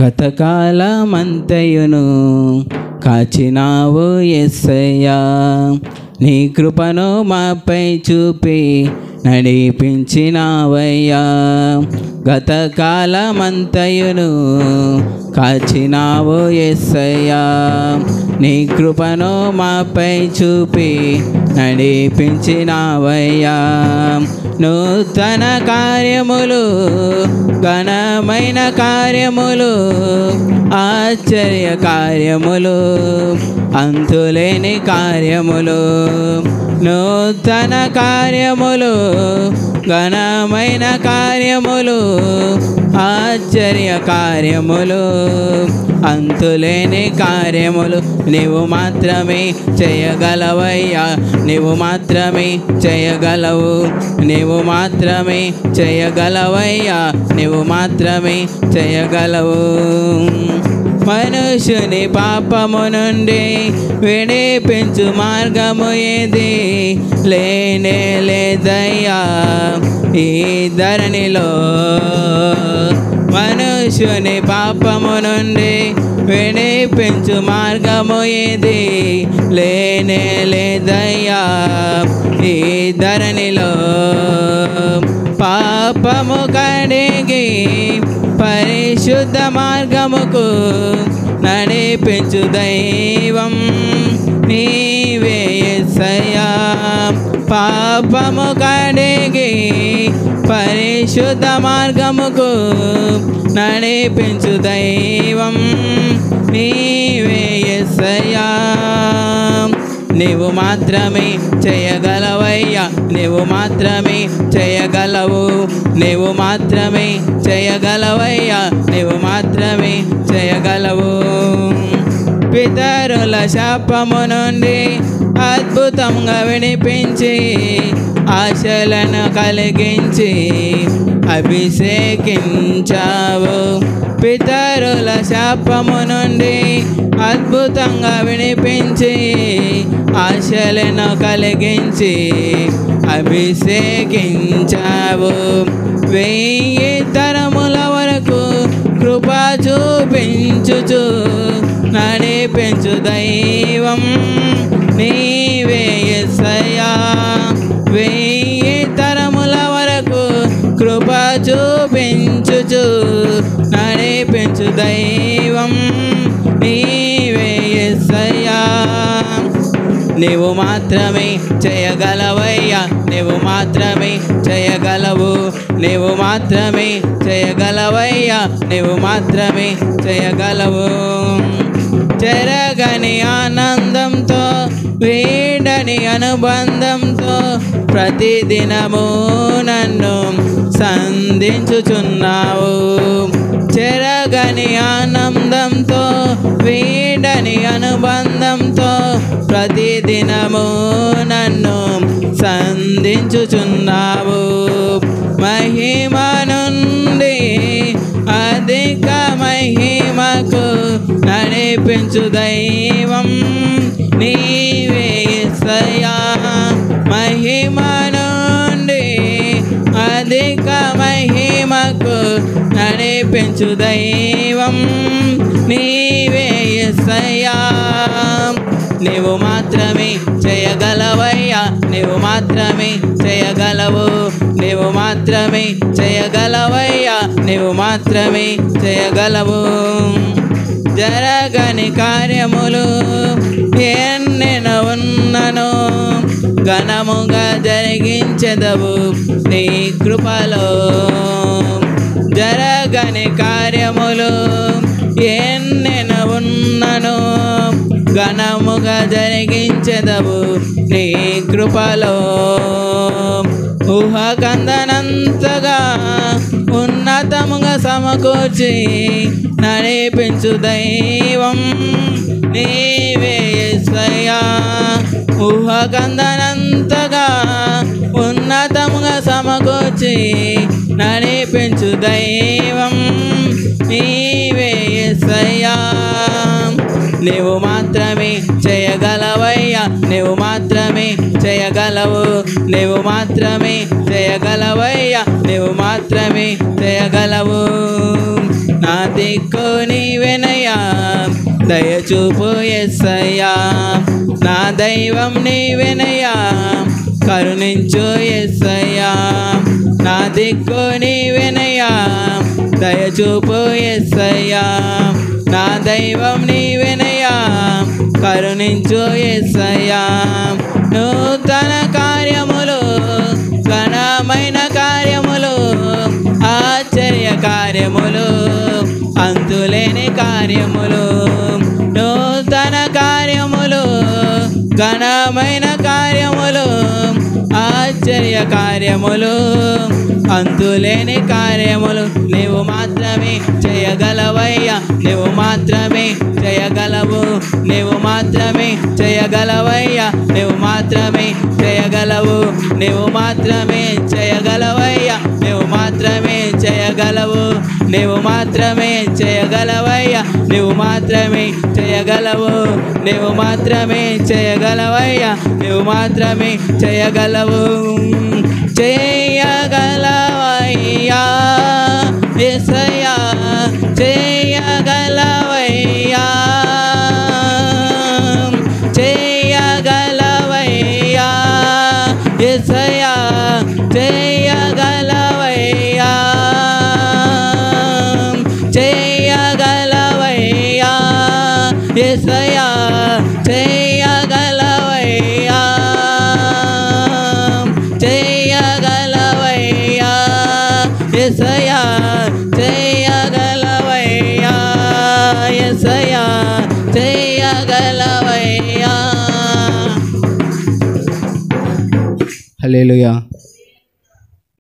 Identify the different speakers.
Speaker 1: గతకాలమంతయును కాచినావు యేసయ్యా, నీ కృపను మాపై చూపి నడిపించినావయ్యా. గతకాలమంతయును కాచినావు యేసయ్యా, నీ కృపను మాపై చూపి నడిపించినావయ్యా. నూతన కార్యములు, ఘనమైన కార్యములు, ఆశ్చర్య కార్యములు, అంతులేని కార్యములు, నూతన కార్యములు, ఘనమైన కార్యములు, ఆశ్చర్య కార్యములు, అంతులేని కార్యములు నీవు మాత్రమే చేయగలవయ్యా. నీవు మాత్రమే చేయగలవు, నీవు మాత్రమే చేయగలవయ్యా, నీవు మాత్రమే చేయగలవు. మనుషుని పాపము నుండి విడిపించు మార్గము ఏది లేనే లేదయ్యా ఈ ధరణిలో. మనుషుని పాపము నుండి విడిపించు మార్గము ఏది లేనే లేదయ్యా ఈ ధరణిలో. పాపము కడిగి పరిశుద్ధ మార్గముకు నడిపించు దైవం నీవే యేసయ్యా. పాపము కడిగి పరిశుద్ధ మార్గముకు నడిపించు దైవం నీవే యేసయ్యా. నీవు మాత్రమే చేయగలవయ్యా, నీవు మాత్రమే చేయగలవు, నీవు మాత్రమే చేయగలవయ్యా, నీవు మాత్రమే చేయగలవు. పితరుల శాపము నుండి అద్భుతంగా విడిపించి ఆశలను కలిగించి అభిషేకించావు. పితరుల శాపము నుండి అద్భుతంగా విడిపించి ఆశలను కలిగించి అభిషేకించావు. 1000 తరముల వరకు కృప చూపించుచు నడిపించు దైవం నీవే యేసయ్యా. 1000 తరముల వరకు కృప చూపించుచు నడిపించు దైవం నీవే యేసయ్యా. నీవు మాత్రమే చేయగలవయ్యా, నీవు మాత్రమే చేయగలవు, నీవు మాత్రమే చేయగలవయ్యా, నీవు మాత్రమే చేయగలవు. చెరగని ఆనందంతో వీడని అనుబంధంతో ప్రతిదినము నన్ను సంధించుచున్నావు. చెరగని ఆనందంతో వీడని అనుబంధంతో ప్రతిదినము నన్ను సంధించుచున్నావు. మహిమ నుండి అధిక మహిమకు నడిపించు దైవం నీవే యేసయ్యా. మహిమ నుండి అధిక మహిమకు నడిపించు దైవం నీవే యేసయ్యా. నీవు మాత్రమే చేయగలవయ్యా, నీవు మాత్రమే చేయగలవు, నీవు మాత్రమే చేయగలవయ్యా, నీవు మాత్రమే చేయగలవు. జరగని కార్యములు ఎన్నెన్నో ఉన్నను ఘనముగా జరిగించెదవు నీ కృపలో. జరగని కార్యములు ఎన్నెన్నో ఉన్నను ఘనముగా జరిగించెదవు నీ కృపలో. ఊహకందనంతగా ఉన్నతముగా సమకూర్చి నడిపించు దైవం నీవే యేసయ్యా. ఊహకందనంతగా ఉన్నతముగా సమకూర్చి నడిపించు దైవం నీవే యేసయ్యా. నీవు మాత్రమే చేయగలవయ్యా, నీవు మాత్రమే చేయగలవు, నీవు మాత్రమే చేయగలవయ్యా, నీవు మాత్రమే చేయగలవు. నా దిక్కు నీవెనయ్యా దయచూపు యేసయ్యా నా దైవం నీవెనయ్యా కరుణించు యేసయ్యా నా దిక్కు నీవెనయ్యా దయచూపు యేసయ్యా నా దైవం నీవెనయ్యా కరుణించు యేసయ్యా నూతన కార్యములు ఘనమైన కార్యములు ఆశ్చర్య కార్యములు అంతులేని కార్యములు నూతన కార్యములు ఘనమైన కార్యములు ఆశ్చర్య కార్యములు అంతులేని కార్యములు నీవు మాత్రమే చేయగలవయ్యా నీవు మాత్రమే చేయగలవు నీవు మాత్రమే చేయగలవయ్యా నీవు మాత్రమే చేయగలవు నీవు మాత్రమే చేయగలవయ్యా నీవు మాత్రమే చేయగలవు నీవు మాత్రమే చేయగలవయ్యా నీవు మాత్రమే చేయగలవు నీవు మాత్రమే చేయగలవయ్యా నీవు మాత్రమే చేయగలవు చేయగలవయ్యా యేసయ్యా చేయగలవయ్యా చేయగలవయ్యా యేసయ్యా చేయగలవయ్యా చేయగలవయ్యా యేసయ్యా చేయగలవయ్యా చేయగలవయ్యా యేసయ్యా చేయగలవయ్యా యేసయ్యా చేయగలవయ్యా హల్లెలూయా.